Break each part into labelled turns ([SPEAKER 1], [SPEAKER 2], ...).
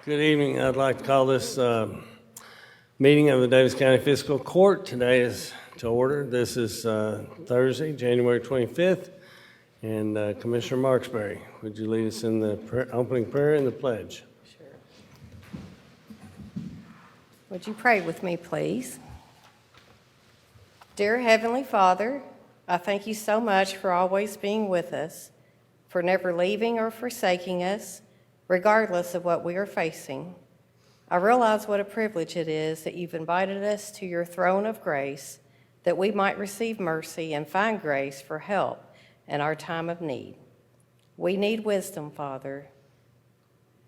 [SPEAKER 1] Good evening. I'd like to call this meeting of the Daviess County Fiscal Court. Today is to order. This is Thursday, January 25th. And Commissioner Marksberry, would you lead us in the opening prayer and the pledge?
[SPEAKER 2] Sure. Would you pray with me, please? Dear Heavenly Father, I thank you so much for always being with us, for never leaving or forsaking us, regardless of what we are facing. I realize what a privilege it is that you've invited us to your throne of grace, that we might receive mercy and find grace for help in our time of need. We need wisdom, Father,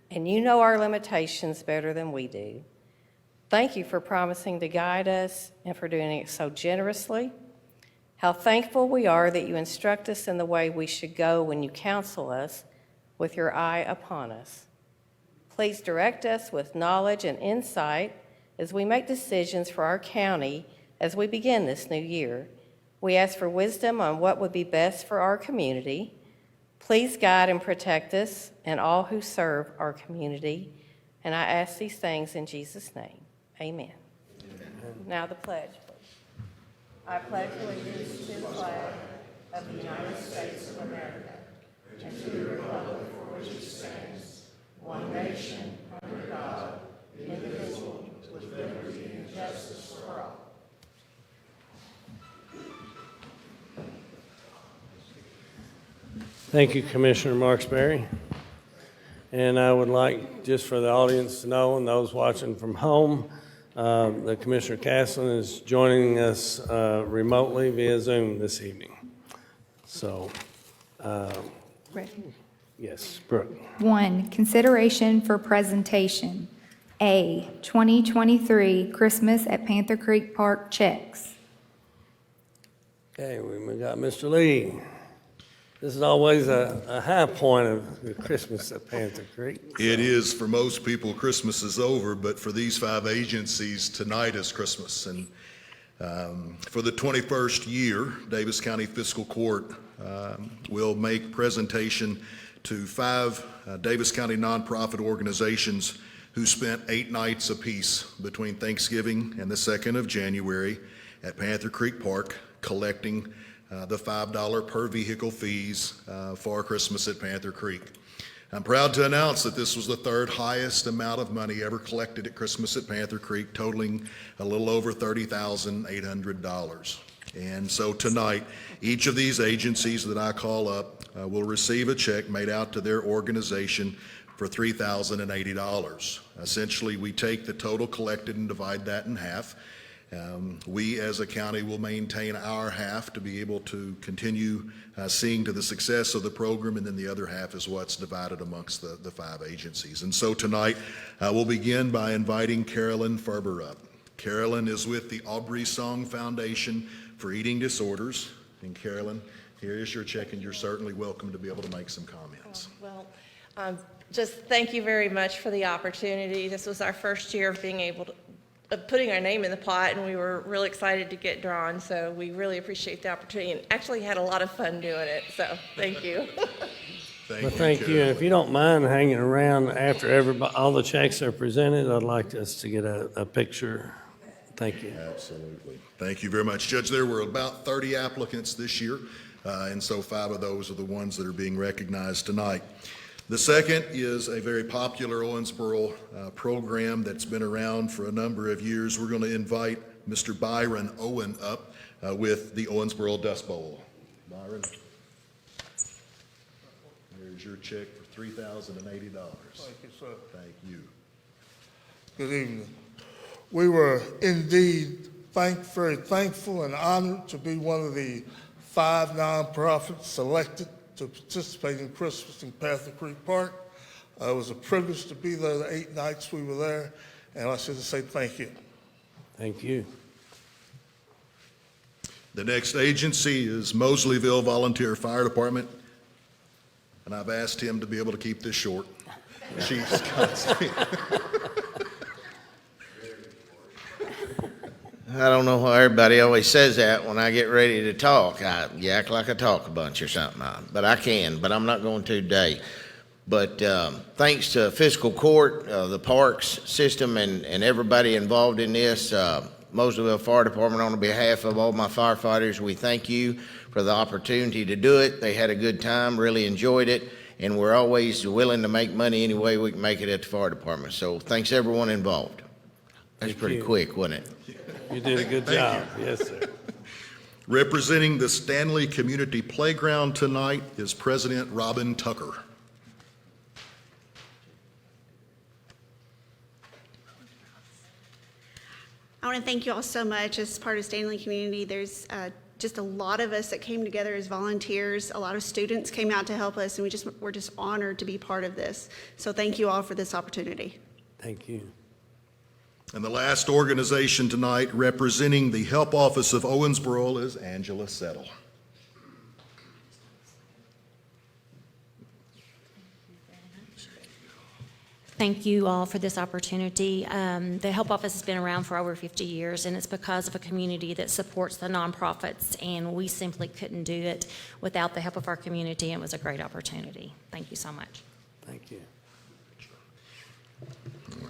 [SPEAKER 2] and you know our limitations better than we do. Thank you for promising to guide us and for doing it so generously. How thankful we are that you instruct us in the way we should go when you counsel us with your eye upon us. Please direct us with knowledge and insight as we make decisions for our county as we begin this new year. We ask for wisdom on what would be best for our community. Please guide and protect us and all who serve our community. And I ask these things in Jesus' name. Amen. Now the pledge, please. I pledge allegiance to the flag of the United States of America and to the republic for which it stands, one nation, under God, indivisible, with liberty and justice for all.
[SPEAKER 1] Thank you, Commissioner Marksberry. And I would like, just for the audience to know and those watching from home, that Commissioner Caslen is joining us remotely via Zoom this evening. So, yes, Brooke.
[SPEAKER 3] 1. Consideration for presentation. A, 2023 Christmas at Panther Creek Park checks.
[SPEAKER 1] Okay, we got Mr. Lee. This is always a high point of the Christmas at Panther Creek.
[SPEAKER 4] It is for most people. Christmas is over, but for these 5 agencies, tonight is Christmas. And for the 21st year, Daviess County Fiscal Court will make presentation to 5 Daviess County nonprofit organizations who spent 8 nights apiece between Thanksgiving and the 2nd of January at Panther Creek Park, collecting the $5 per vehicle fees for Christmas at Panther Creek. I'm proud to announce that this was the 3rd highest amount of money ever collected at Christmas at Panther Creek, totaling a little over $30,800. And so tonight, each of these agencies that I call up will receive a check made out to their organization for $3,080. Essentially, we take the total collected and divide that in half. We as a county will maintain our half to be able to continue seeing to the success of the program, and then the other half is what's divided amongst the 5 agencies. And so tonight we'll begin by inviting Carolyn Ferber up. Carolyn is with the Aubrey Song Foundation for Eating Disorders. And Carolyn, here is your check, and you're certainly welcome to be able to make some comments.
[SPEAKER 5] Just thank you very much for the opportunity. This was our first year of being able to putting our name in the pot, and we were really excited to get drawn, so we really appreciate the opportunity and actually had a lot of fun doing it, so thank you.
[SPEAKER 1] Thank you. And if you don't mind hanging around after all the checks are presented, I'd like us to get a picture. Thank you.
[SPEAKER 4] Absolutely. Thank you very much, Judge. There were about 30 applicants this year, and so 5 of those are the ones that are being recognized tonight. The second is a very popular Owensboro program that's been around for a number of years. We're going to invite Mr. Byron Owen up with the Owensboro Dust Bowl. Byron, here's your check for $3,080. Thank you,
[SPEAKER 6] sir.
[SPEAKER 4] Thank you.
[SPEAKER 6] Good evening. We were indeed very thankful and honored to be one of the 5 nonprofits selected to participate in Christmas in Panther Creek Park. It was a privilege to be there the 8 nights we were there, and I should say thank you.
[SPEAKER 1] Thank you.
[SPEAKER 4] The next agency is Moseleyville Volunteer Fire Department, and I've asked him to be able to keep this short. Chief Scott.
[SPEAKER 7] I don't know why everybody always says that when I get ready to talk. You act like I talk a bunch or something, but I can, but I'm not going to today. But thanks to Fiscal Court, the parks system, and everybody involved in this, Moseleyville Fire Department, on behalf of all my firefighters, we thank you for the opportunity to do it. They had a good time, really enjoyed it, and we're always willing to make money any way we can make it at the fire department. So thanks everyone involved. That's
[SPEAKER 1] Thank
[SPEAKER 7] pretty
[SPEAKER 1] you.
[SPEAKER 7] quick, wasn't it?
[SPEAKER 1] You did a good job. Yes, sir.
[SPEAKER 4] Representing the Stanley Community Playground tonight is President Robin Tucker.
[SPEAKER 8] I want to thank you all so much. As part of Stanley Community, there's just a lot of us that came together as volunteers. A lot of students came out to help us, and we're just honored to be part of this. So thank you all for this opportunity.
[SPEAKER 1] Thank you.
[SPEAKER 4] And the last organization tonight representing the Help Office of Owensboro is Angela Settle.
[SPEAKER 9] Thank you all for this opportunity. The Help Office has been around for over 50 years, and it's because of a community that supports the nonprofits, and we simply couldn't do it without the help of our community. It was a great opportunity. Thank you so much.
[SPEAKER 1] Thank you.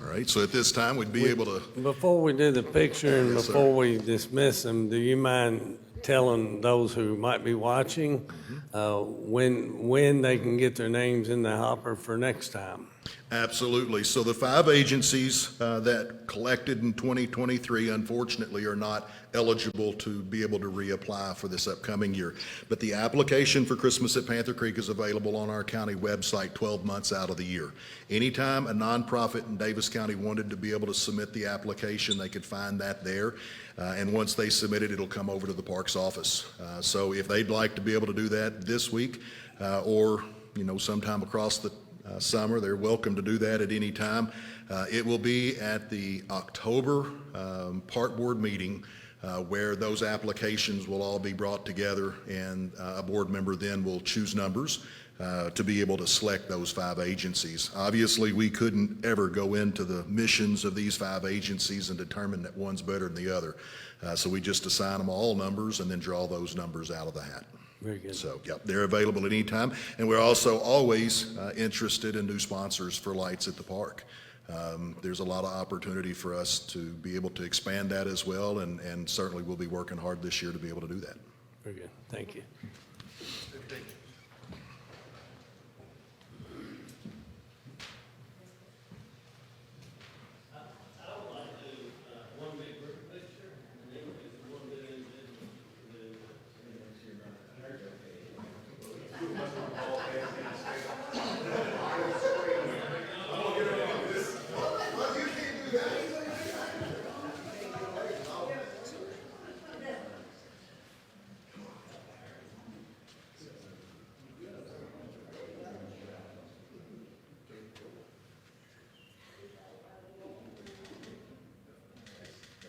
[SPEAKER 4] All right, so at this time, we'd be able to,
[SPEAKER 1] Before we do the picture and
[SPEAKER 4] Yes, sir.
[SPEAKER 1] before we dismiss them, do you mind telling those who might be watching when they can get their names in the hopper for next time?
[SPEAKER 4] absolutely. So the 5 agencies that collected in 2023, unfortunately, are not eligible to be able to reapply for this upcoming year. But the application for Christmas at Panther Creek is available on our county website 12 months out of the year. Anytime a nonprofit in Daviess County wanted to be able to submit the application, they could find that there. And once they submit it, it'll come over to the parks office. So if they'd like to be able to do that this week or, sometime across the summer, they're welcome to do that at any time. It will be at the October park board meeting where those applications will all be brought together, and a board member then will choose numbers to be able to select those 5 agencies. Obviously, we couldn't ever go into the missions of these 5 agencies and determine that one's better than the other. So we just assign them all numbers and then draw those numbers out of the hat.
[SPEAKER 1] Very good.
[SPEAKER 4] So, yep, they're available at any time. And we're also always interested in new sponsors for lights at the park. There's a lot of opportunity for us to be able to expand that as well, and certainly we'll be working hard this year to be able to do that.
[SPEAKER 1] Very good. Thank you.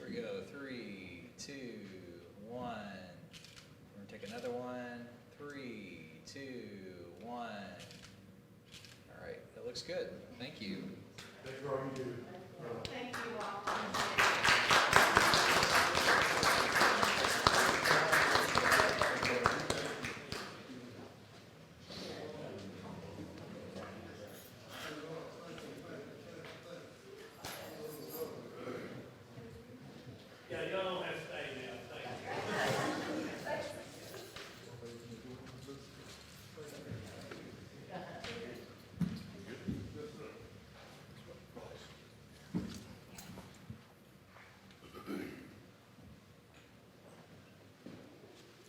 [SPEAKER 10] Here we go. 3, 2, 1. We're gonna take another one. 3, 2, 1. All right, that looks good. Thank you.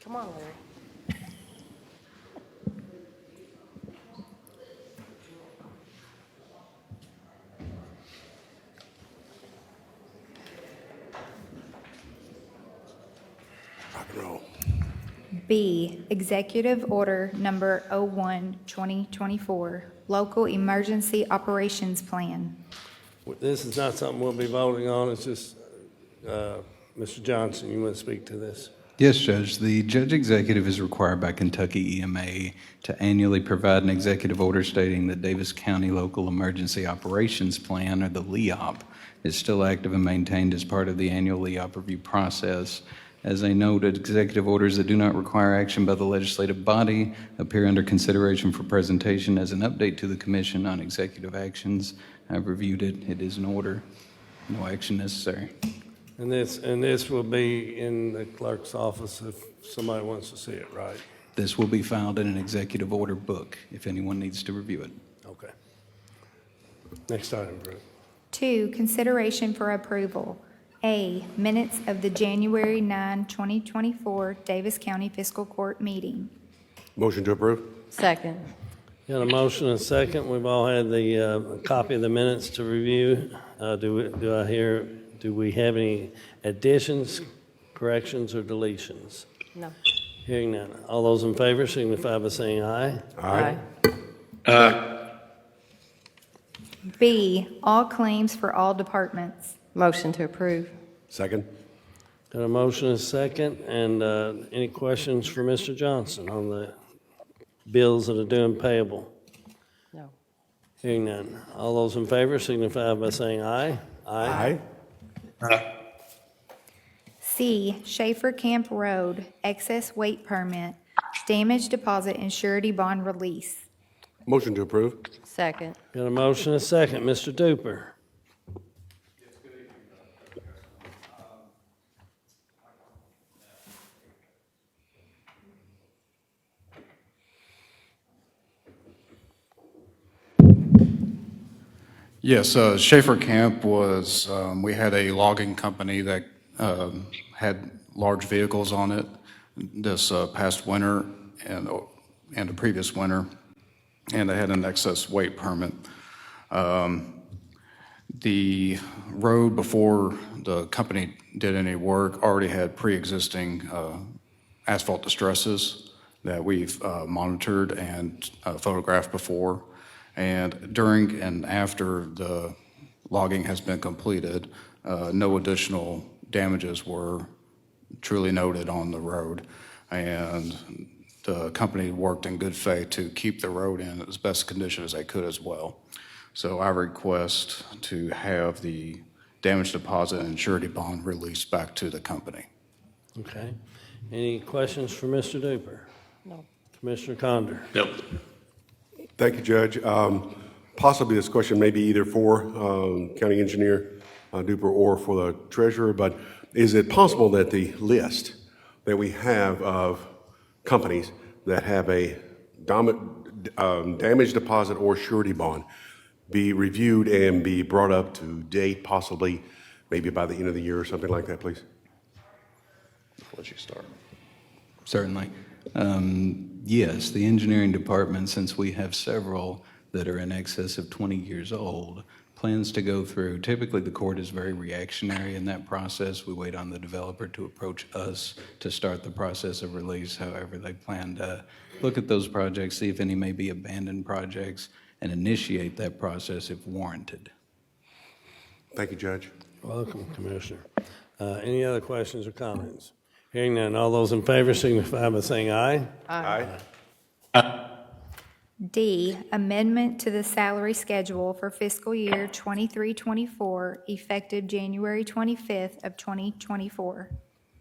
[SPEAKER 2] Come on, Larry.
[SPEAKER 1] Rock and roll.
[SPEAKER 3] B, Executive Order Number 01-2024, Local Emergency Operations Plan.
[SPEAKER 1] This is not something we'll be voting on. It's just, Mr. Johnson, you want to speak to this?
[SPEAKER 11] Yes, Judge. The Judge Executive is required by Kentucky EMA to annually provide an executive order stating that Daviess County Local Emergency Operations Plan, or the LEOP, is still active and maintained as part of the annual LEOP review process. As a note, executive orders that do not require action by the legislative body appear under consideration for presentation as an update to the commission on executive actions. I've reviewed it. It is in order. No action necessary.
[SPEAKER 1] And this will be in the clerk's office if somebody wants to see it, right?
[SPEAKER 11] This will be filed in an executive order book if anyone needs to review it.
[SPEAKER 1] Okay. Next item, Brooke.
[SPEAKER 3] 2, consideration for approval. A, minutes of the January 9, 2024 Davis County Fiscal Court meeting.
[SPEAKER 12] Motion to approve.
[SPEAKER 2] Second.
[SPEAKER 1] Got a motion and a second. We've all had the copy of the minutes to review. Do we have any additions, corrections, or deletions?
[SPEAKER 2] No.
[SPEAKER 1] Hearing none. All those in favor signify by saying aye.
[SPEAKER 2] Aye.
[SPEAKER 3] B, all claims for all departments.
[SPEAKER 2] Motion to approve.
[SPEAKER 12] Second.
[SPEAKER 1] Got a motion and a second. And any questions for Mr. Johnson on the bills that are due and payable?
[SPEAKER 2] No.
[SPEAKER 1] Hearing none. All those in favor signify by saying aye.
[SPEAKER 12] Aye.
[SPEAKER 3] C, Schafer Camp Road, excess weight permit, damage deposit and surety bond release.
[SPEAKER 12] Motion to approve.
[SPEAKER 2] Second.
[SPEAKER 1] Got a motion and a second. Mr. Duper.
[SPEAKER 13] Yes, Schafer Camp was, we had a logging company that had large vehicles on it this past winter and the previous winter, and they had an excess weight permit. The road before the company did any work already had pre-existing asphalt distresses that we've monitored and photographed before. And during and after the logging has been completed, no additional damages were truly noted on the road. And the company worked in good faith to keep the road in as best condition as they could as well. So I request to have the damage deposit and surety bond released back to the company.
[SPEAKER 1] Okay. Any questions for Mr. Duper?
[SPEAKER 2] No.
[SPEAKER 1] Commissioner Condor?
[SPEAKER 12] Nope. Thank you, Judge. Possibly this question may be either for County Engineer Duper or for the Treasurer, but is it possible that the list that we have of companies that have a damage deposit or surety bond be reviewed and be brought up to date, possibly maybe by the end of the year or something like that, please?
[SPEAKER 13] I'll let you start.
[SPEAKER 11] Certainly. Yes, the engineering department, since we have several that are in excess of 20 years old, plans to go through. Typically, the court is very reactionary in that process. We wait on the developer to approach us to start the process of release. However, they plan to look at those projects, see if any may be abandoned projects, and initiate that process if warranted.
[SPEAKER 12] Thank you, Judge.
[SPEAKER 1] Welcome, Commissioner. Any other questions or comments? Hearing none, all those in favor signify by saying aye.
[SPEAKER 12] Aye.
[SPEAKER 3] D, amendment to the salary schedule for fiscal year 23-24, effective January 25th of 2024.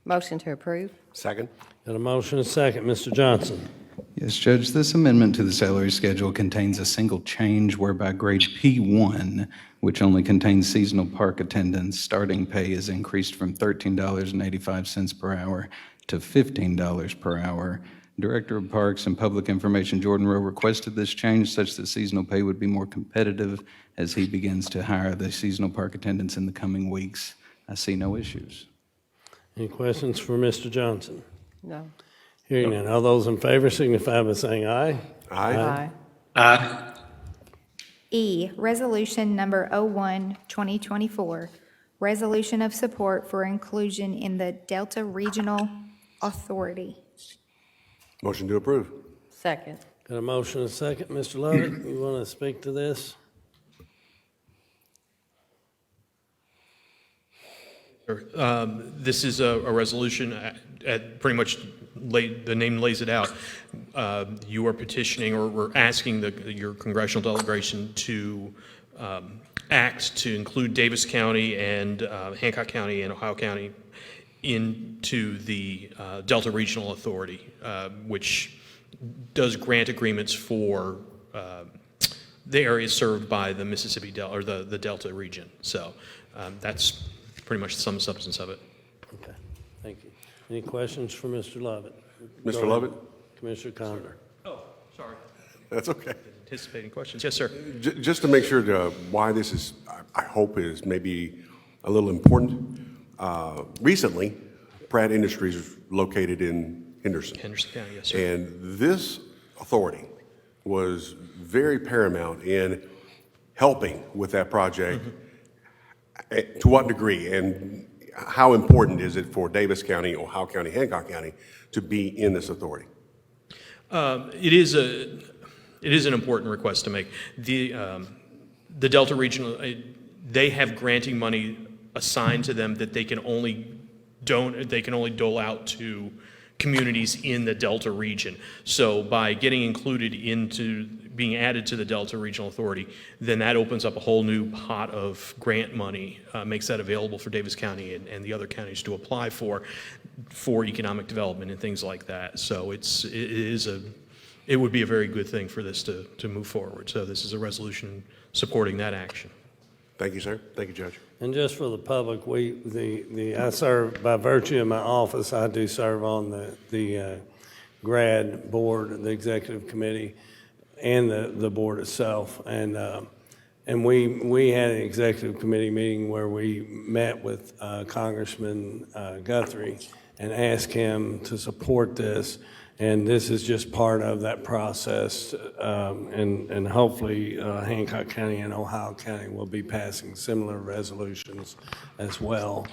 [SPEAKER 2] Motion to approve.
[SPEAKER 12] Second.
[SPEAKER 1] Got a motion and a second. Mr. Johnson?
[SPEAKER 11] Yes, Judge, this amendment to the salary schedule contains a single change whereby grade P1, which only contains seasonal park attendance, starting pay is increased from $13.85 per hour to $15 per hour. Director of Parks and Public Information Jordan Rowe requested this change such that seasonal pay would be more competitive as he begins to hire the seasonal park attendants in the coming weeks. I see no issues.
[SPEAKER 1] Any questions for Mr. Johnson?
[SPEAKER 2] No.
[SPEAKER 1] Hearing none, all those in favor signify by saying aye.
[SPEAKER 2] Aye.
[SPEAKER 3] E, resolution number 01-2024, resolution of support for inclusion in the Delta Regional Authority.
[SPEAKER 12] Motion to approve.
[SPEAKER 2] Second.
[SPEAKER 1] Got a motion and a second. Mr. Lovett, you want to speak to this?
[SPEAKER 14] This is a resolution, pretty much the name lays it out. You are petitioning, or we're asking your congressional delegation to act to include Davis County and Hancock County and Ohio County into the Delta Regional Authority, which does grant agreements for the areas served by the Mississippi Delta, or the Delta region. So that's pretty much some substance of it.
[SPEAKER 1] Okay, thank you. Any questions for Mr. Lovett?
[SPEAKER 12] Mr.
[SPEAKER 1] Go ahead.
[SPEAKER 12] Lovett?
[SPEAKER 1] Commissioner Condor.
[SPEAKER 14] Oh, sorry.
[SPEAKER 12] That's okay.
[SPEAKER 14] Anticipating questions. Yes, sir.
[SPEAKER 12] Just to make sure why this is, I hope is maybe a little important. Recently, Pratt Industries is located in Henderson.
[SPEAKER 14] Henderson County, yes, sir.
[SPEAKER 12] And this authority was very paramount in helping with that project. To what degree, and how important is it for Daviess County, Ohio County, Hancock County to be in this authority?
[SPEAKER 14] It is an important request to make. The Delta Regional, they have granting money assigned to them that they can only dole out to communities in the Delta region. So by getting included into being added to the Delta Regional Authority, then that opens up a whole new pot of grant money, makes that available for Daviess County and the other counties to apply for economic development and things like that. So it would be a very good thing for this to move forward. So this is a resolution supporting that action.
[SPEAKER 12] Thank you, sir. Thank you, Judge.
[SPEAKER 1] And just for the public, I serve, by virtue of my office, I do serve on the grad board, the executive committee, and the board itself. And we had an executive committee meeting where we met with Congressman Guthrie and asked him to support this. And this is just part of that process, and hopefully Hancock County and Ohio County will be passing similar resolutions as well,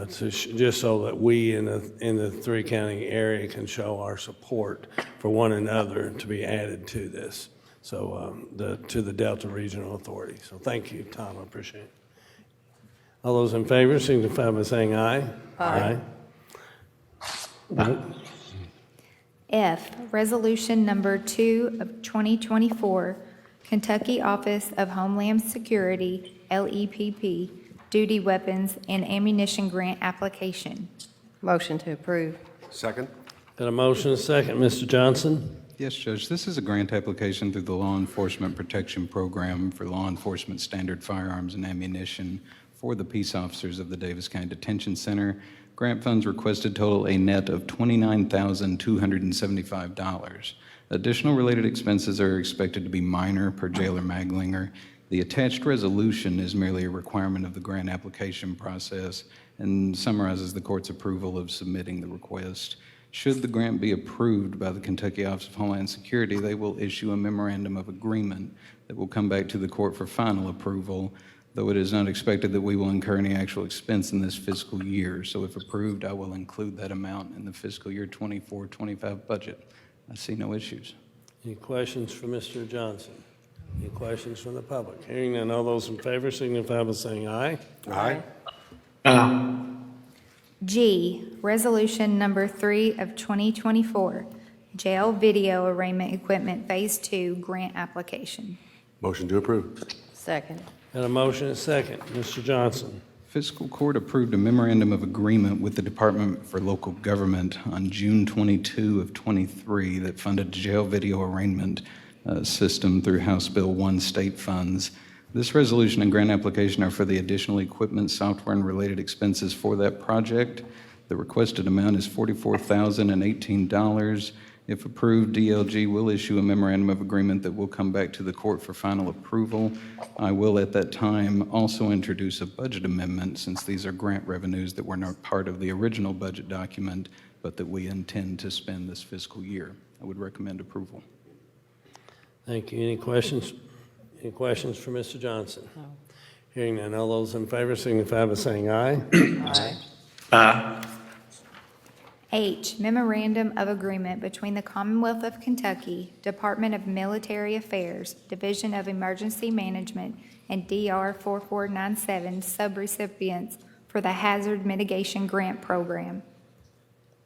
[SPEAKER 1] just so that we in the three-county area can show our support for one another to be added to this, so to the Delta Regional Authority. So thank you, Tom, I appreciate it. All those in favor signify by saying aye. Aye.
[SPEAKER 3] F, Resolution Number 2 of 2024, Kentucky Office of Homeland Security, LEPP, Duty Weapons and Ammunition Grant Application.
[SPEAKER 2] Motion to approve.
[SPEAKER 12] Second?
[SPEAKER 1] Got a motion, a second. Mr. Johnson?
[SPEAKER 11] Yes, Judge. This is a grant application through the Law Enforcement Protection Program for law enforcement standard firearms and ammunition for the peace officers of the Daviess County Detention Center. Grant funds requested total a net of $29,275. Additional related expenses are expected to be minor per Jailer Maglinger. The attached resolution is merely a requirement of the grant application process and summarizes the court's approval of submitting the request. Should the grant be approved by the Kentucky Office of Homeland Security, they will issue a memorandum of agreement that will come back to the court for final approval, though it is not expected that we will incur any actual expense in this fiscal year. So if approved, I will include that amount in the fiscal year 24-25 budget. I see no issues.
[SPEAKER 1] Any questions for Mr. Johnson? Any questions from the public? Hearing none, all those in favor signify by saying aye.
[SPEAKER 12] Aye.
[SPEAKER 3] G, Resolution Number 3 of 2024, Jail Video Arraignment Equipment Phase 2 Grant Application.
[SPEAKER 12] Motion to approve.
[SPEAKER 2] Second.
[SPEAKER 1] Got a motion, a second. Mr. Johnson?
[SPEAKER 11] Fiscal Court approved a memorandum of agreement with the Department for Local Government on June 22 of 23 that funded a jail video arraignment system through House Bill 1 state funds. This resolution and grant application are for the additional equipment, software, and related expenses for that project. The requested amount is $44,018. If approved, DLG will issue a memorandum of agreement that will come back to the court for final approval. I will at that time also introduce a budget amendment, since these are grant revenues that were not part of the original budget document, but that we intend to spend this fiscal year. I would recommend approval.
[SPEAKER 1] Thank you. Any questions? Any questions for Mr. Johnson? No. Hearing none, all those in favor signify by saying aye.
[SPEAKER 2] Aye.
[SPEAKER 3] H, Memorandum of Agreement between the Commonwealth of Kentucky, Department of Military Affairs, Division of Emergency Management, and DR 4497 subrecipients for the Hazard Mitigation Grant Program.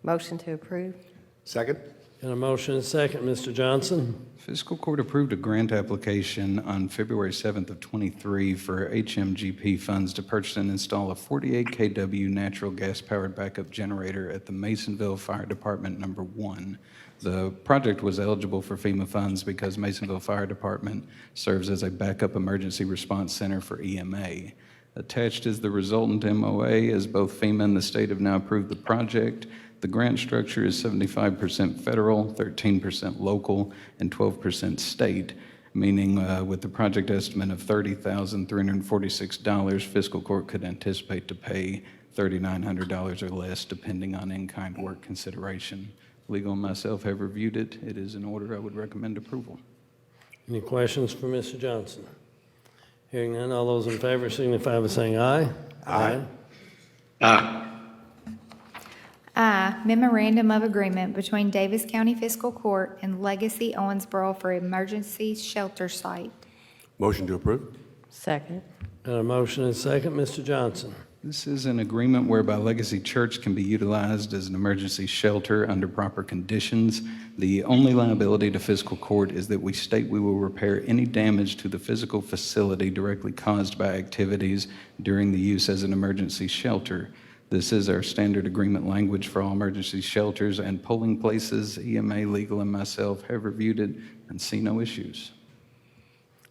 [SPEAKER 2] Motion to approve.
[SPEAKER 12] Second?
[SPEAKER 1] Got Got a motion and a second. Mr. Johnson?
[SPEAKER 11] Fiscal Court approved a grant application on February 7th of '23 for HMGP funds to purchase and install a 48 kW natural gas-powered backup generator at the Masonville Fire Department Number 1. The project was eligible for FEMA funds because Masonville Fire Department serves as a backup emergency response center for EMA. Attached is the resultant MOA, as both FEMA and the state have now approved the project. The grant structure is 75% federal, 13% local, and 12% state, meaning with the project estimate of $30,346, Fiscal Court could anticipate to pay $3,900 or less, depending on in-kind work consideration. Legal and myself have reviewed it. It is in order. I would recommend approval.
[SPEAKER 1] Any questions for Mr. Johnson? Hearing none, all those in favor signify by saying aye. Aye.
[SPEAKER 3] I, memorandum of agreement between Daviess County Fiscal Court and Legacy Owensboro for emergency shelter site.
[SPEAKER 12] Motion to approve?
[SPEAKER 2] Second.
[SPEAKER 1] Got a motion and a second. Mr. Johnson?
[SPEAKER 11] This is an agreement whereby Legacy Church can be utilized as an emergency shelter under proper conditions. The only liability to Fiscal Court is that we state we will repair any damage to the physical facility directly caused by activities during the use as an emergency shelter. This is our standard agreement language for all emergency shelters and polling places. EMA, legal, and myself have reviewed it and see no issues.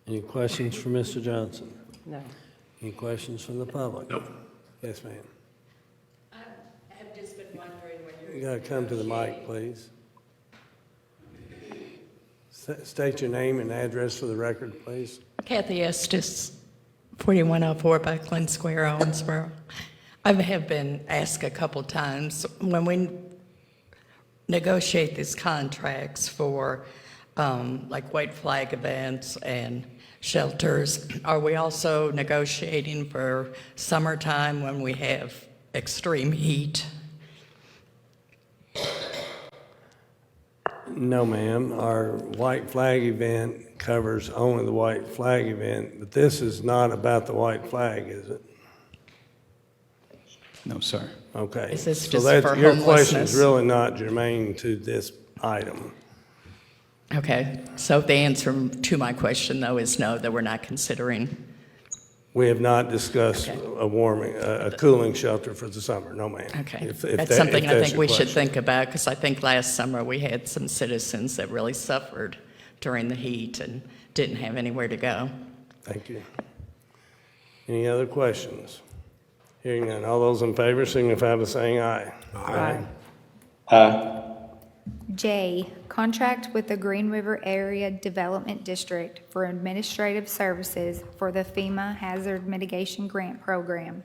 [SPEAKER 1] Any questions for Mr. Johnson?
[SPEAKER 2] No.
[SPEAKER 1] Any questions from the public? Nope. Yes, ma'am.
[SPEAKER 15] I have just been wondering when you're...
[SPEAKER 1] You got to come to the mic, please. State your name and address for the record, please.
[SPEAKER 15] Kathy Estes, 4104 Buckland Square, Owensboro. I have been asked a couple times, when we negotiate these contracts for like white flag events and shelters, are we also negotiating for summertime when we have extreme heat?
[SPEAKER 1] No, ma'am. Our white flag event covers only the white flag event, but this is not about the white flag, is it?
[SPEAKER 11] No, sir.
[SPEAKER 1] Okay.
[SPEAKER 15] Is this
[SPEAKER 1] So
[SPEAKER 15] just
[SPEAKER 1] that's,
[SPEAKER 15] for
[SPEAKER 1] your question
[SPEAKER 15] homelessness?
[SPEAKER 1] is really not germane to this item.
[SPEAKER 15] Okay, so the answer to my question, though, is no, that we're not considering.
[SPEAKER 1] We have not discussed a cooling shelter for the summer. No, ma'am.
[SPEAKER 15] Okay,
[SPEAKER 1] If
[SPEAKER 15] that's something I think
[SPEAKER 1] your
[SPEAKER 15] we should
[SPEAKER 1] question.
[SPEAKER 15] think about, because I think last summer we had some citizens that really suffered during the heat and didn't have anywhere to go.
[SPEAKER 1] Thank you. Any other questions? Hearing none, all those in favor signify by saying aye.
[SPEAKER 2] Aye.
[SPEAKER 3] J, contract with the Green River Area Development District for administrative services for the FEMA Hazard Mitigation Grant Program.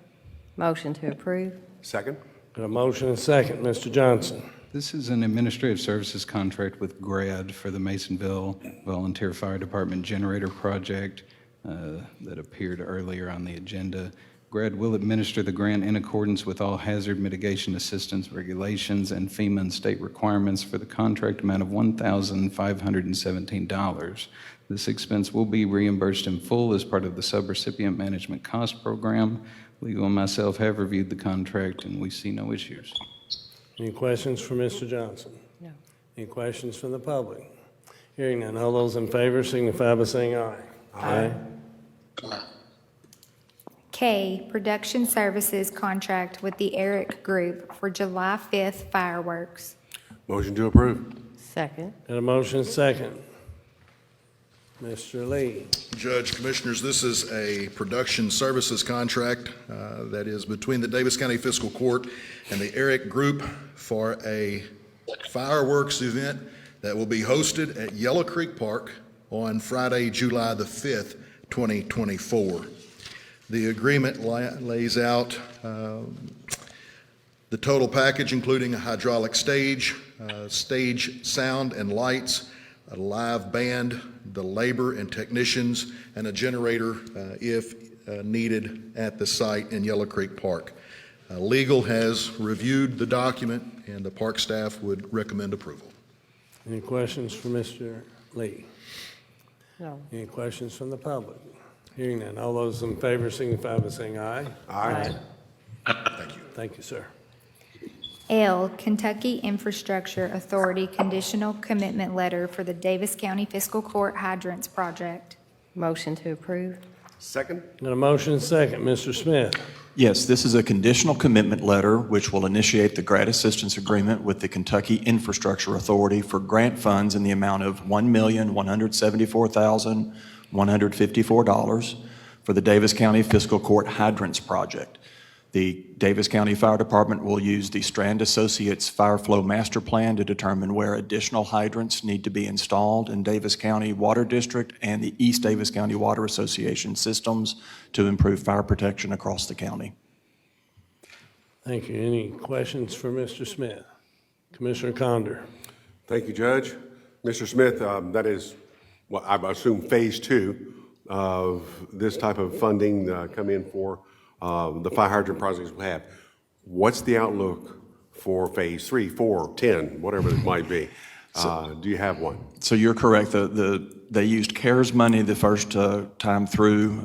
[SPEAKER 2] Motion to approve.
[SPEAKER 12] Second?
[SPEAKER 1] Got a motion and a second. Mr. Johnson?
[SPEAKER 11] This is an administrative services contract with GRAD for the Masonville Volunteer Fire Department Generator Project that appeared earlier on the agenda. GRAD will administer the grant in accordance with all hazard mitigation assistance regulations and FEMA and state requirements for the contract amount of $1,517. This expense will be reimbursed in full as part of the subrecipient management cost program. Legal and myself have reviewed the contract and we see no issues.
[SPEAKER 1] Any questions for Mr. Johnson?
[SPEAKER 2] No.
[SPEAKER 1] Any questions from the public? Hearing none, all those in favor signify by saying aye. Aye.
[SPEAKER 3] K, production services contract with the Eric Group for July 5th fireworks.
[SPEAKER 12] Motion to approve?
[SPEAKER 2] Second.
[SPEAKER 1] Got a motion and a second. Mr. Lee?
[SPEAKER 4] Judge, Commissioners, this is a production services contract that is between the Daviess County Fiscal Court and the Eric Group for a fireworks event that will be hosted at Yellow Creek Park on Friday, July the 5th, 2024. The agreement lays out the total package, including a hydraulic stage, stage sound and lights, a live band, the labor and technicians, and a generator if needed at the site in Yellow Creek Park. Legal has reviewed the document, and the park staff would recommend approval.
[SPEAKER 1] Any questions for Mr. Lee?
[SPEAKER 2] No.
[SPEAKER 1] Any questions from the public? Hearing none, all those in favor signify by saying aye.
[SPEAKER 12] Aye.
[SPEAKER 4] Thank you.
[SPEAKER 1] Thank you, sir.
[SPEAKER 3] L, Kentucky Infrastructure Authority Conditional Commitment Letter for the Daviess County Fiscal Court Hydrants Project.
[SPEAKER 2] Motion to approve.
[SPEAKER 12] Second?
[SPEAKER 1] Got a motion and second. Mr. Smith?
[SPEAKER 16] Yes, this is a conditional commitment letter which will initiate the grant assistance agreement with the Kentucky Infrastructure Authority for grant funds in the amount of $1,174,154 for the Daviess County Fiscal Court Hydrants Project. The Daviess County Fire Department will use the Strand Associates Fire Flow Master Plan to determine where additional hydrants need to be installed in Daviess County Water District and the East Daviess County Water Association systems to improve fire protection across the county.
[SPEAKER 1] Thank you. Any questions for Mr. Smith? Commissioner Condor?
[SPEAKER 12] Thank you, Judge. Mr. Smith, that is, well, I assume phase 2 of this type of funding come in for the fire hydrant projects we have. What's the outlook for phase 3, 4, 10, whatever it might be? Do you have one?
[SPEAKER 16] So you're correct. They used CARES money the first time through,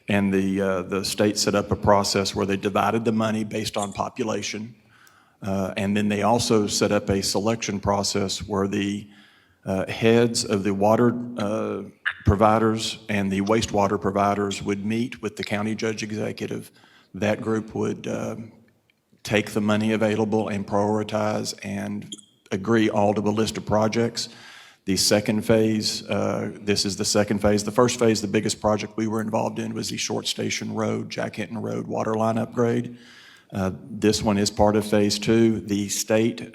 [SPEAKER 16] and the state set up a process where they divided the money based on population. And then they also set up a selection process where the heads of the water providers and the wastewater providers would meet with the county judge executive. That group would take the money available and prioritize and agree all to a list of projects. The second phase, this is the second phase. The first phase, the biggest project we were involved in was the Short Station Road, Jack Hinton Road water line upgrade. This one is part of phase 2. The state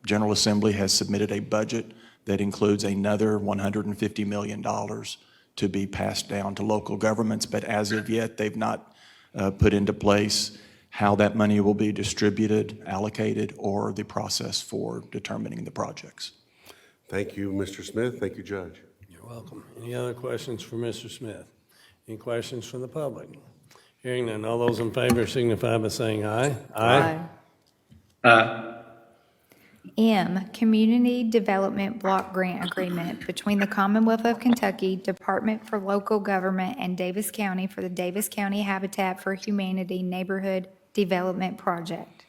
[SPEAKER 16] General Assembly has submitted a budget that includes another $150 million to be passed down to local governments, but as of yet, they've not put into place how that money will be distributed, allocated, or the process for determining the projects.
[SPEAKER 12] Thank you, Mr. Smith. Thank you, Judge.
[SPEAKER 1] You're welcome. Any other questions for Mr. Smith? Any questions from the public? Hearing none, all those in favor signify by saying aye.
[SPEAKER 2] Aye.
[SPEAKER 3] M, Community Development Block Grant Agreement between the Commonwealth of Kentucky Department for Local Government and Daviess County for the Daviess County Habitat for Humanity Neighborhood Development Project.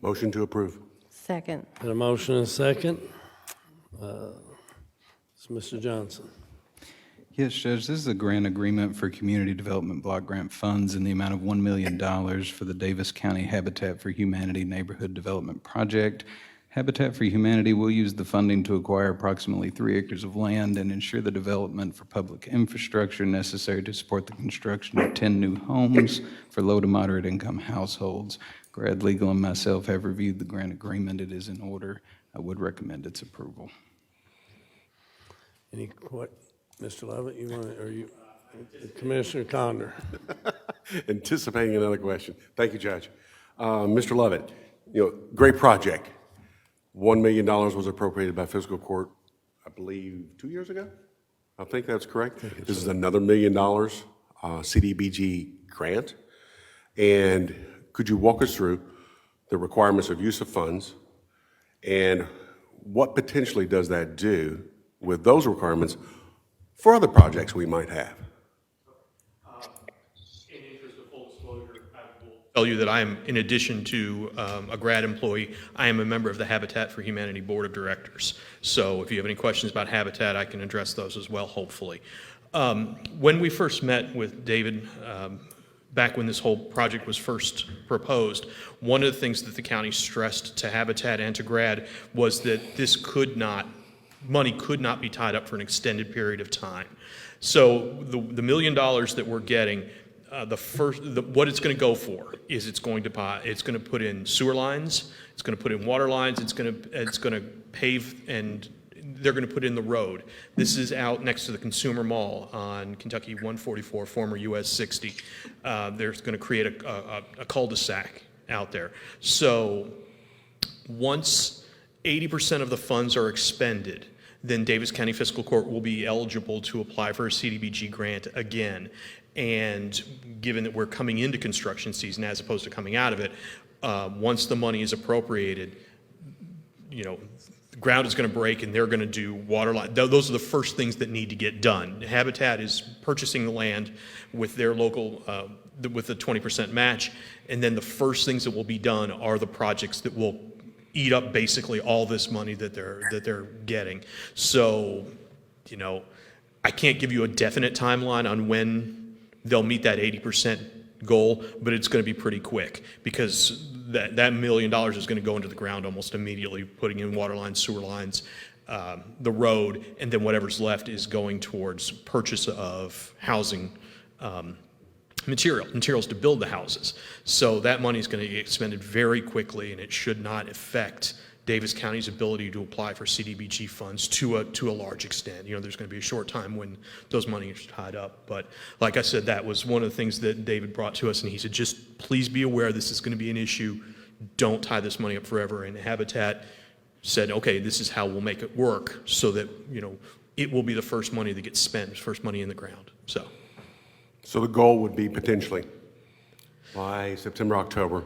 [SPEAKER 12] Motion to approve.
[SPEAKER 2] Second.
[SPEAKER 1] Got a motion and a second. It's Mr. Johnson.
[SPEAKER 11] Yes, Judge, this is a grant agreement for Community Development Block Grant funds in the amount of $1 million for the Daviess County Habitat for Humanity Neighborhood Development Project. Habitat for Humanity will use the funding to acquire approximately 3 acres of land and ensure the development for public infrastructure necessary to support the construction of 10 new homes for low to moderate income households. Grad Legal and myself have reviewed the grant agreement. It is in order. I would recommend its approval.
[SPEAKER 1] Any Mr. Lovett, you want to, or you, Commissioner Condor?
[SPEAKER 12] Anticipating another question. Thank you, Judge. Mr. Lovett, great project. $1 million was appropriated by fiscal court, I believe, 2 years ago? I think that's correct. This is another $1 million CDBG grant. And could you walk us through the requirements of use of funds and what potentially does that do with those requirements for other projects we might have?
[SPEAKER 14] In interest of full disclosure, I will tell you that I am, in addition to a grad employee, I am a member of the Habitat for Humanity Board of Directors. So if you have any questions about Habitat, I can address those as well, hopefully. When we first met with David, back when this whole project was first proposed, one of the things that the county stressed to Habitat and to grad was that this money could not be tied up for an extended period of time. So the $1 million that we're getting, what it's going to go for is it's going to put in sewer lines, it's going to put in water lines, it's going to pave, and they're going to put in the road. This is out next to the Consumer Mall on Kentucky 144, former US 60. They're going to create a cul-de-sac out there. So once 80% of the funds are expended, then Daviess County Fiscal Court will be eligible to apply for a CDBG grant again. And given that we're coming into construction season as opposed to coming out of it, once the money is appropriated, ground is going to break and they're going to do water line. Those are the first things that need to get done. Habitat is purchasing the land with their local, with the 20% match, and then the first things that will be done are the projects that will eat up basically all this money that they're getting. So, you know, I can't give you a definite timeline on when they'll meet that 80% goal, but it's going to be pretty quick because that $1 million is going to go into the ground almost immediately, putting in water lines, sewer lines, the road, and then whatever's left is going towards purchase of housing materials to build the houses. So that money is going to get expended very quickly, and it should not affect Daviess County's ability to apply for CDBG funds to a large extent. You know, there's going to be a short time when those money is tied up. But like I said, that was one of the things that David brought to us, and he said, just please be aware this is going to be an issue. Don't tie this money up forever. And Habitat said, okay, this is how we'll make it work so that, you know, it will be the first money that gets spent, first money in the ground.
[SPEAKER 12] So the goal would be potentially by September, October.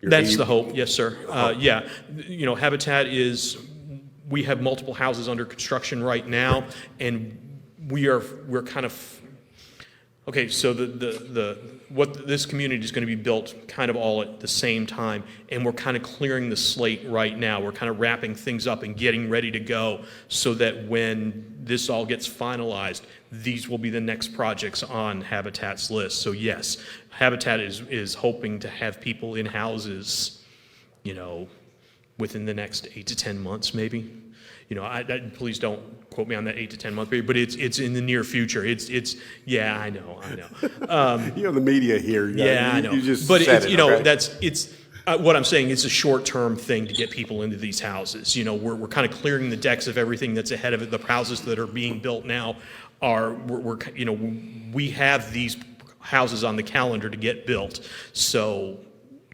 [SPEAKER 14] That's the hope, yes, sir. Yeah, you know, Habitat is, we have multiple houses under construction right now, and we're kind of, okay, so what this community is going to be built kind of all at the same time, and we're kind of clearing the slate right now. We're kind of wrapping things up and getting ready to go so that when this all gets finalized, these will be the next projects on Habitat's list. So yes, Habitat is hoping to have people in houses, you know, within the next 8 to 10 months, maybe. You know, please don't quote me on that 8 to 10 month period, but it's in the near future. It's yeah, I know.
[SPEAKER 12] You know the media here.
[SPEAKER 14] Yeah, I know.
[SPEAKER 12] You just
[SPEAKER 14] but
[SPEAKER 12] said
[SPEAKER 14] it's, you know,
[SPEAKER 12] okay?
[SPEAKER 14] it's what I'm saying. It's a short-term thing to get people into these houses. You know, we're kind of clearing the decks of everything that's ahead of it. The houses that are being built now we're you know, we have these houses on the calendar to get built. So,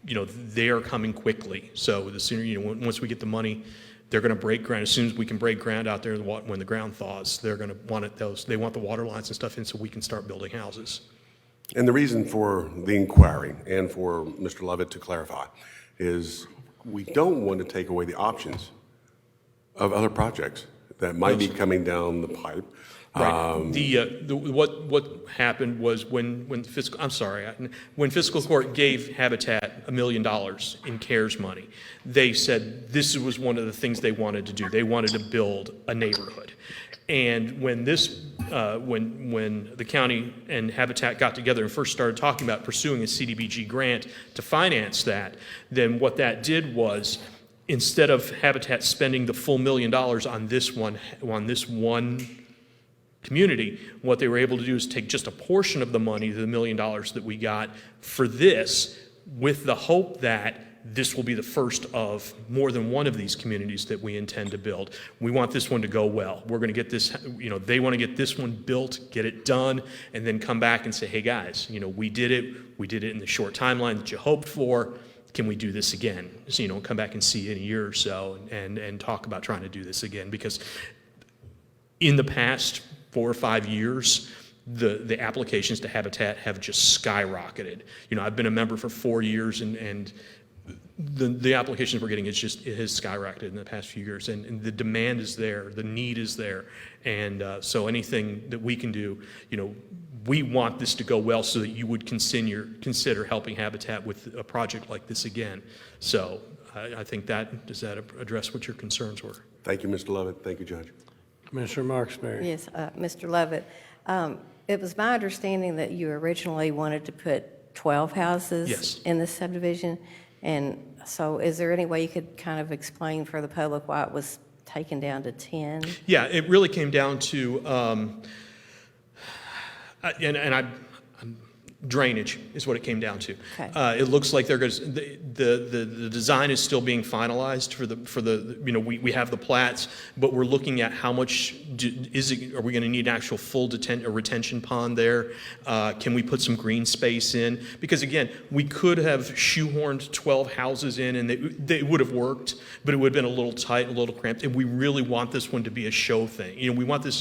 [SPEAKER 14] you know, they are coming quickly. So the sooner, you know, once we get the money, they're going to break ground. As soon as we can break ground out there, when the ground thaws, they're going to want it. They want the water lines and stuff in so we can start building houses.
[SPEAKER 12] And the reason for the inquiry and for Mr. Lovett to clarify is we don't want to take away the options of other projects that might be coming down the pipe.
[SPEAKER 14] Right. What happened was when Fiscal Court gave Habitat $1 million in CARES money, they said this was one of the things they wanted to do. They wanted to build a neighborhood. And when the county and Habitat got together and first started talking about pursuing a CDBG grant to finance that, then what that did was, instead of Habitat spending the full $1 million on this one community, what they were able to do is take just a portion of the money, the $1 million that we got for this, with the hope that this will be the first of more than one of these communities that we intend to build. We want this one to go well. We're going to get this, you know, they want to get this one built, get it done, and then come back and say, hey guys, you know, we did it in the short timeline that you hoped for. Can we do this again? So, you know, come back and see you in a year or so and talk about trying to do this again, because in the past 4 or 5 years, the applications to Habitat have just skyrocketed. You know, I've been a member for 4 years, and the applications we're getting, it has skyrocketed in the past few years, and the demand is there, the need is there, and so anything that we can do, you know, we want this to go well so that you would consider helping Habitat with a project like this again. So I think does that address what your concerns were?
[SPEAKER 12] Thank you, Mr. Lovett. Thank you, Judge.
[SPEAKER 1] Commissioner Marksberry.
[SPEAKER 2] Yes, Mr. Lovett. It was my understanding that you originally wanted to put 12 houses in this subdivision. And so is there any way you could kind of explain for the public why it was taken down to 10?
[SPEAKER 14] Yeah, it really came down to, drainage is what it came down to.
[SPEAKER 2] Okay.
[SPEAKER 14] It looks like the design is still being finalized for the you know, we have the plats, but we're looking at how much are we going to need an actual full retention pond there? Can we put some green space in? Because again, we could have shoehorned 12 houses in and they would have worked, but it would have been a little tight, a little cramped. And we really want this one to be a show thing. You know,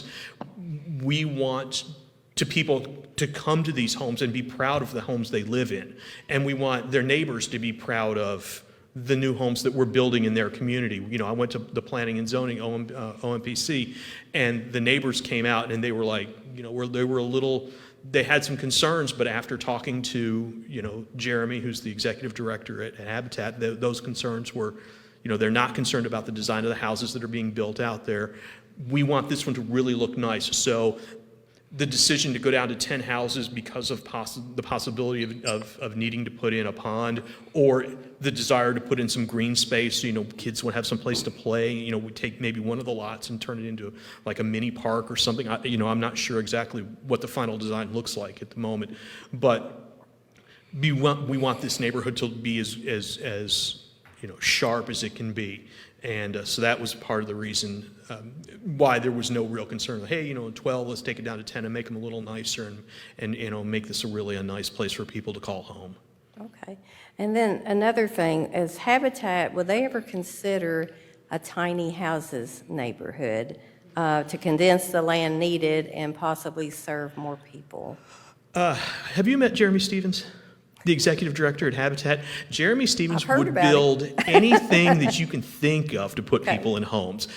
[SPEAKER 14] we want people to come to these homes and be proud of the homes they live in. And we want their neighbors to be proud of the new homes that we're building in their community. You know, I went to the Planning and Zoning, OMPC, and the neighbors came out and they were like, you know, they were a little, they had some concerns, but after talking to, you know, Jeremy, who's the executive director at Habitat, those concerns were, you know, they're not concerned about the design of the houses that are being built out there. We want this one to really look nice. So the decision to go down to 10 houses because of the possibility of needing to put in a pond, or the desire to put in some green space so, you know, kids would have some place to play. You know, we take maybe one of the lots and turn it into like a mini park or something. You know, I'm not sure exactly what the final design looks like at the moment, but we want this neighborhood to be as you know, sharp as it can be. And so that was part of the reason why there was no real concern. Hey, you know, 12, let's take it down to 10 and make them a little nicer and you know, make this a nice place for people to call home.
[SPEAKER 2] Okay. And then another thing, as Habitat, would they ever consider a tiny houses neighborhood to condense the land needed and possibly serve more people?
[SPEAKER 14] Have you met Jeremy Stevens, the executive director at Habitat? Jeremy Stevens would build anything that you can think of to put people in homes.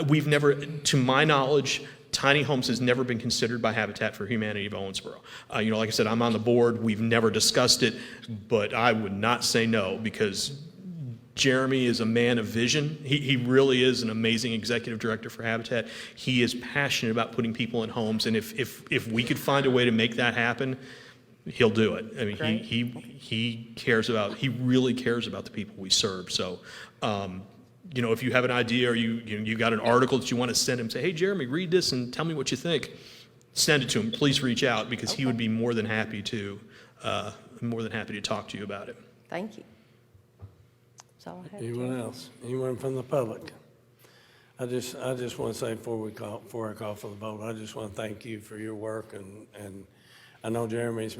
[SPEAKER 14] We've never, to my knowledge, tiny homes has never been considered by Habitat for Humanity of Owensboro. You know, like I said, I'm on the board. We've never discussed it, but I would not say no, because Jeremy is a man of vision. He really is an amazing executive director for Habitat. He is passionate about putting people in homes, and if we could find a way to make that happen, he'll do it. I mean, he cares about, he really cares about the people we serve. So, you know, if you have an idea or you got an article that you want to send him, say, hey, Jeremy, read this and tell me what you think. Send it to him. Please reach out, because he would be more than happy to talk to you about it.
[SPEAKER 2] Thank you. That's all I have.
[SPEAKER 1] Anyone else? Anyone from the public? I just want to say before I call for the vote, I just want to thank you for your work, and I know Jeremy's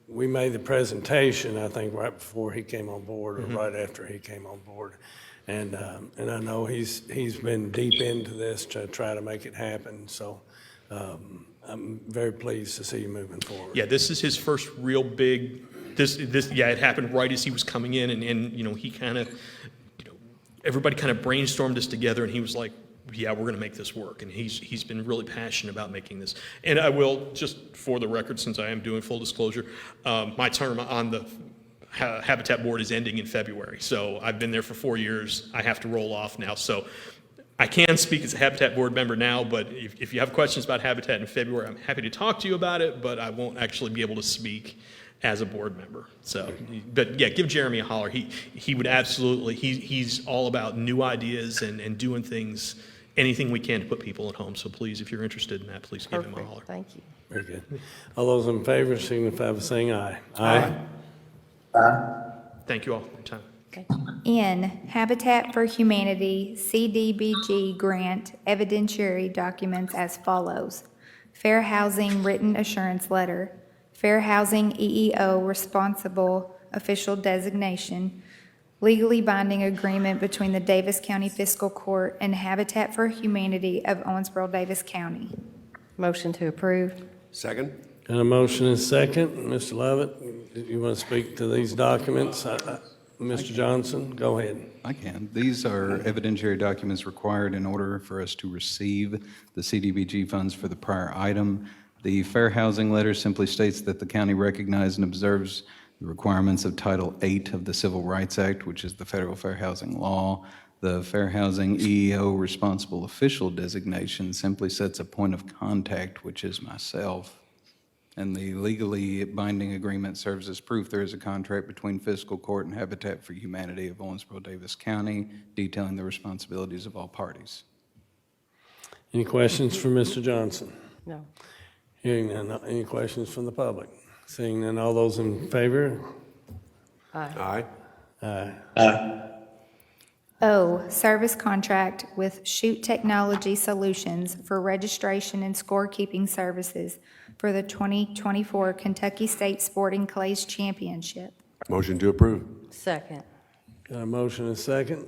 [SPEAKER 1] we made the presentation, I think, right before he came on board, or right after he came on board. And I know he's been deep into this to try to make it happen. So I'm very pleased to see you moving forward.
[SPEAKER 14] Yeah, this is his first real big, it happened right as he was coming in, and you know, he kind of, you know, everybody kind of brainstormed this together, and he was like, yeah, we're going to make this work. And he's been really passionate about making this. And I will, just for the record, since I am doing full disclosure, my term on the Habitat board is ending in February. So I've been there for 4 years. I have to roll off now. So I can speak as a Habitat board member now, but if you have questions about Habitat in February, I'm happy to talk to you about it, but I won't actually be able to speak as a board member. So, but yeah, give Jeremy a holler. He would absolutely, he's all about new ideas and doing things, anything we can to put people at home. So please, if you're interested in that, please give him a holler.
[SPEAKER 2] Thank you.
[SPEAKER 1] Very good. All those in favor signify by saying aye.
[SPEAKER 14] Aye. Thank you all for your time.
[SPEAKER 3] N, Habitat for Humanity CDBG grant evidentiary documents as follows. Fair Housing Written Assurance Letter, Fair Housing EEO Responsible Official Designation, legally binding agreement between the Daviess County Fiscal Court and Habitat for Humanity of Owensboro, Daviess County.
[SPEAKER 2] Motion to approve.
[SPEAKER 12] Second?
[SPEAKER 1] Got a motion and a second. Mr. Lovett, you want to speak to these documents? Mr. Johnson, go ahead.
[SPEAKER 11] I can. These are evidentiary documents required in order for us to receive the CDBG funds for the prior item. The Fair Housing Letter simply states that the county recognizes and observes the requirements of Title VIII of the Civil Rights Act, which is the federal fair housing law. The Fair Housing EEO Responsible Official Designation simply sets a point of contact, which is myself. And the legally binding agreement serves as proof there is a contract between Fiscal Court and Habitat for Humanity of Owensboro, Daviess County, detailing the responsibilities of all parties.
[SPEAKER 1] Any questions for Mr. Johnson?
[SPEAKER 2] No.
[SPEAKER 1] Hearing none, any questions from the public? Seeing none, all those in favor?
[SPEAKER 2] Aye.
[SPEAKER 1] Aye. Aye.
[SPEAKER 3] O, service contract with Shoot Technology Solutions for registration and scorekeeping services for the 2024 Kentucky State Sporting Clays Championship.
[SPEAKER 12] Motion to approve.
[SPEAKER 2] Second.
[SPEAKER 1] Got a motion and a second.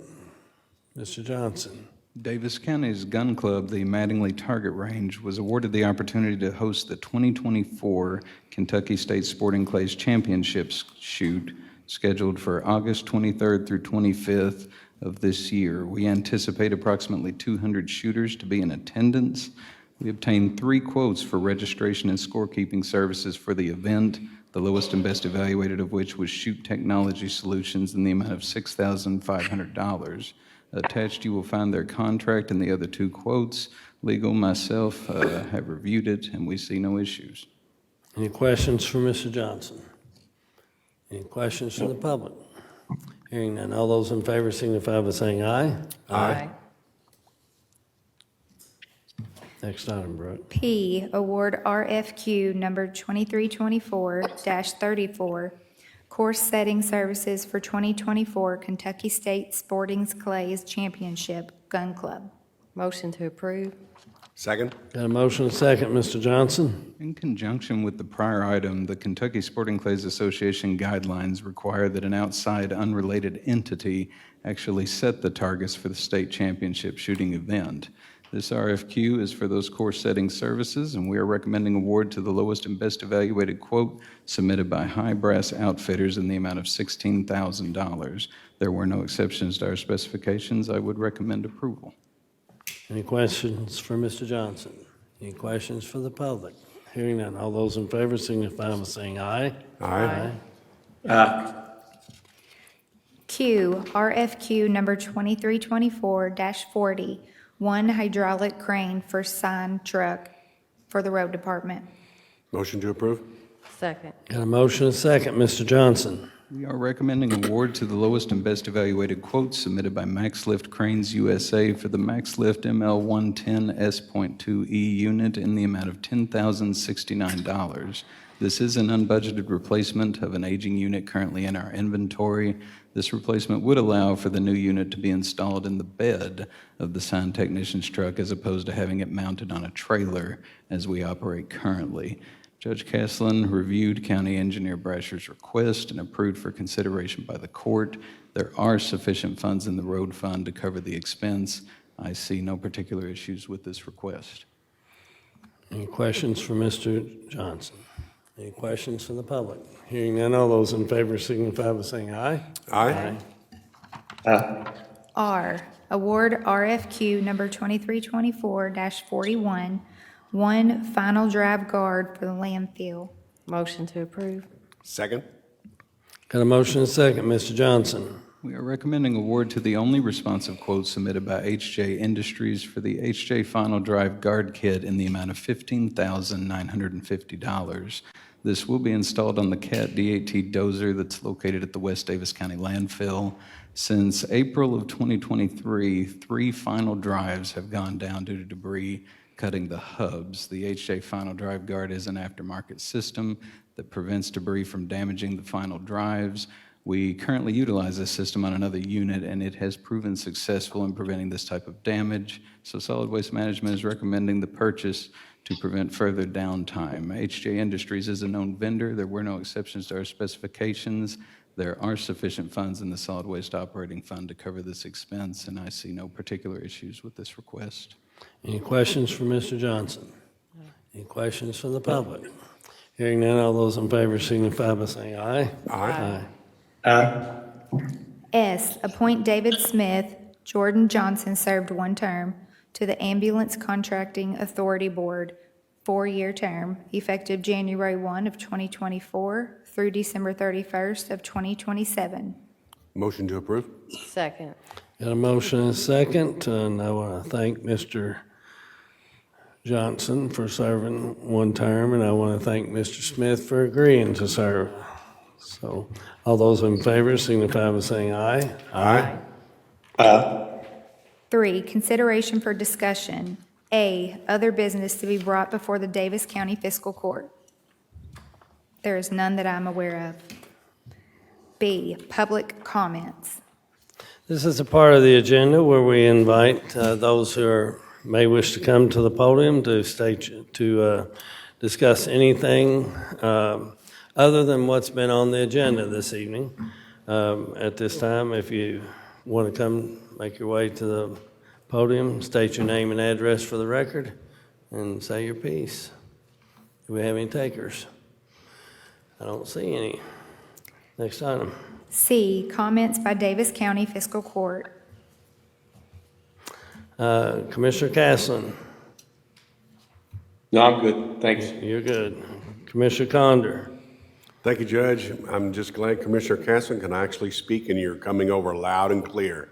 [SPEAKER 1] Mr. Johnson.
[SPEAKER 11] Daviess County's gun club, the Mattingly Target Range, was awarded the opportunity to host the 2024 Kentucky State Sporting Clays Championships shoot scheduled for August 23rd through 25th of this year. We anticipate approximately 200 shooters to be in attendance. We obtained 3 quotes for registration and scorekeeping services for the event, the lowest and best evaluated of which was Shoot Technology Solutions in the amount of $6,500. Attached, you will find their contract and the other 2 quotes. Legal, myself, have reviewed it, and we see no issues.
[SPEAKER 1] Any questions for Mr. Johnson? Any questions from the public? Hearing none, all those in favor signify by saying aye.
[SPEAKER 2] Aye.
[SPEAKER 1] Next item, Brooke.
[SPEAKER 3] P, award RFQ number 2324-34, course setting services for 2024 Kentucky State Sporting Clays Championship Gun Club.
[SPEAKER 2] Motion to approve.
[SPEAKER 12] Second?
[SPEAKER 1] Got a motion and a second, Mr. Johnson.
[SPEAKER 11] In conjunction with the prior item, the Kentucky Sporting Clays Association guidelines require that an outside unrelated entity actually set the targets for the state championship shooting event. This RFQ is for those course setting services, and we are recommending award to the lowest and best evaluated quote submitted by High Brass Outfitters in the amount of $16,000. There were no exceptions to our specifications. I would recommend approval.
[SPEAKER 1] Any questions for Mr. Johnson? Any questions for the public? Hearing none, all those in favor signify by saying aye.
[SPEAKER 12] Aye.
[SPEAKER 3] Q, RFQ number 2324-40, 1 hydraulic crane for sign truck for the road department.
[SPEAKER 12] Motion to approve?
[SPEAKER 2] Second.
[SPEAKER 1] Got a motion and a second, Mr. Johnson.
[SPEAKER 11] We are recommending award to the lowest and best evaluated quote submitted by MaxLift Cranes USA for the MaxLift ML110 S.2E unit in the amount of $10,069. This is an unbudgeted replacement of an aging unit currently in our inventory. This replacement would allow for the new unit to be installed in the bed of the sign technician's truck as opposed to having it mounted on a trailer as we operate currently. Judge Caslin reviewed County Engineer Brasher's request and approved for consideration by the court. There are sufficient funds in the road fund to cover the expense. I see no particular issues with this request.
[SPEAKER 1] Any questions for Mr. Johnson? Any questions from the public? Hearing none, all those in favor signify by saying aye.
[SPEAKER 12] Aye.
[SPEAKER 3] R, award RFQ number 2324-41, 1 final drive guard for the landfill.
[SPEAKER 2] Motion to approve.
[SPEAKER 12] Second?
[SPEAKER 1] Got a motion and a second, Mr. Johnson.
[SPEAKER 11] We are recommending award to the only responsive quote submitted by HJ Industries for the HJ Final Drive Guard Kit in the amount of $15,950. This will be installed on the CAT DAT dozer that's located at the West Davis County landfill. Since April of 2023, 3 final drives have gone down due to debris cutting the hubs. The HJ Final Drive Guard is an aftermarket system that prevents debris from damaging the final drives. We currently utilize this system on another unit, and it has proven successful in preventing this type of damage. So Solid Waste Management is recommending the purchase to prevent further downtime. HJ Industries is a known vendor. There were no exceptions to our specifications. There are sufficient funds in the Solid Waste Operating Fund to cover this expense, and I see no particular issues with this request.
[SPEAKER 1] Any questions for Mr. Johnson? Any questions from the public? Hearing none, all those in favor signify by saying aye.
[SPEAKER 12] Aye.
[SPEAKER 3] S, appoint David Smith, Jordan Johnson served 1 term, to the Ambulance Contracting Authority Board, 4-year term, effective January 1 of 2024 through December 31st of 2027.
[SPEAKER 12] Motion to approve?
[SPEAKER 2] Second.
[SPEAKER 1] Got a motion and a second, and I want to thank Mr. Johnson for serving 1 term, and I want to thank Mr. Smith for agreeing to serve. So all those in favor signify by saying aye.
[SPEAKER 12] Aye.
[SPEAKER 3] 3, consideration for discussion. A, other business to be brought before the Davis County Fiscal Court. There is none that I'm aware of. B, public comments.
[SPEAKER 1] This is a part of the agenda where we invite those who may wish to come to the podium to discuss anything other than what's been on the agenda this evening. At this time, if you want to come, make your way to the podium, state your name and address for the record, and say your piece. Do we have any takers? I don't see any. Next item.
[SPEAKER 3] C, comments by Davis County Fiscal Court.
[SPEAKER 1] Commissioner Caslen.
[SPEAKER 17] No, I'm good. Thanks.
[SPEAKER 1] You're good. Commissioner Condor.
[SPEAKER 12] Thank you, Judge. I'm just glad Commissioner Casson can actually speak and you're coming over loud and clear.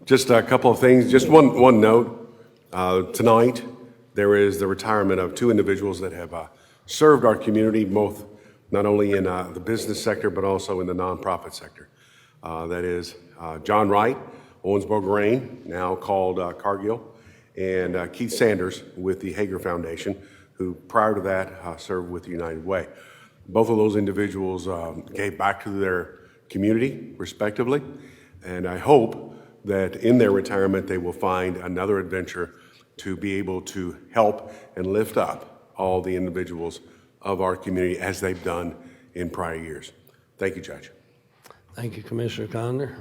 [SPEAKER 12] Just a couple of things, just one note. Tonight, there is the retirement of two individuals that have served our community, both not only in the business sector, but also in the nonprofit sector. That is John Wright, Owensboro Grain, now called Cargill, and Keith Sanders with the Hager Foundation, who prior to that served with the United Way. Both of those individuals gave back to their community, respectively, and I hope that in their retirement they will find another adventure to be able to help and lift up all the individuals of our community as they've done in prior years. Thank you, Judge.
[SPEAKER 1] Thank you, Commissioner Condor.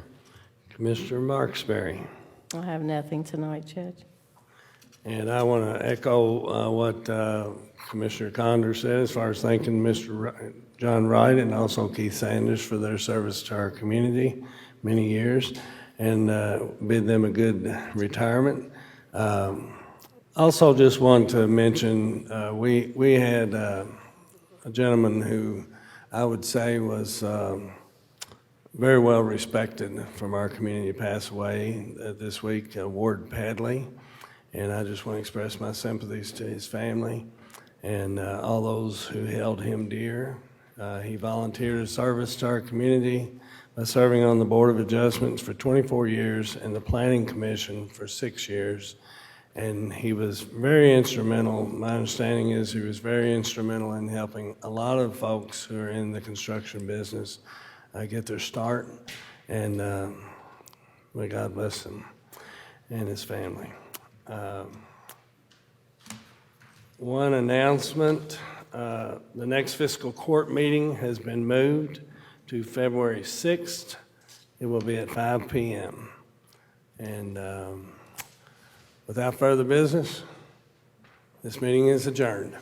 [SPEAKER 1] Commissioner Marksberry.
[SPEAKER 2] I have nothing tonight, Judge.
[SPEAKER 1] And I want to echo what Commissioner Condor said as far as thanking Mr. John Wright and also Keith Sanders for their service to our community many years, and bid them a good retirement. Also just want to mention, we had a gentleman who I would say was very well respected from our community pass away this week, Ward Padley. And I just want to express my sympathies to his family and all those who held him dear. He volunteered his service to our community by serving on the Board of Adjustments for 24 years and the Planning Commission for 6 years. And he was very instrumental. My understanding is he was very instrumental in helping a lot of folks who are in the construction business get their start. And may God bless him and his family. One announcement, the next fiscal court meeting has been moved to February 6th. It will be at 5 p.m. And without further business, this meeting is adjourned.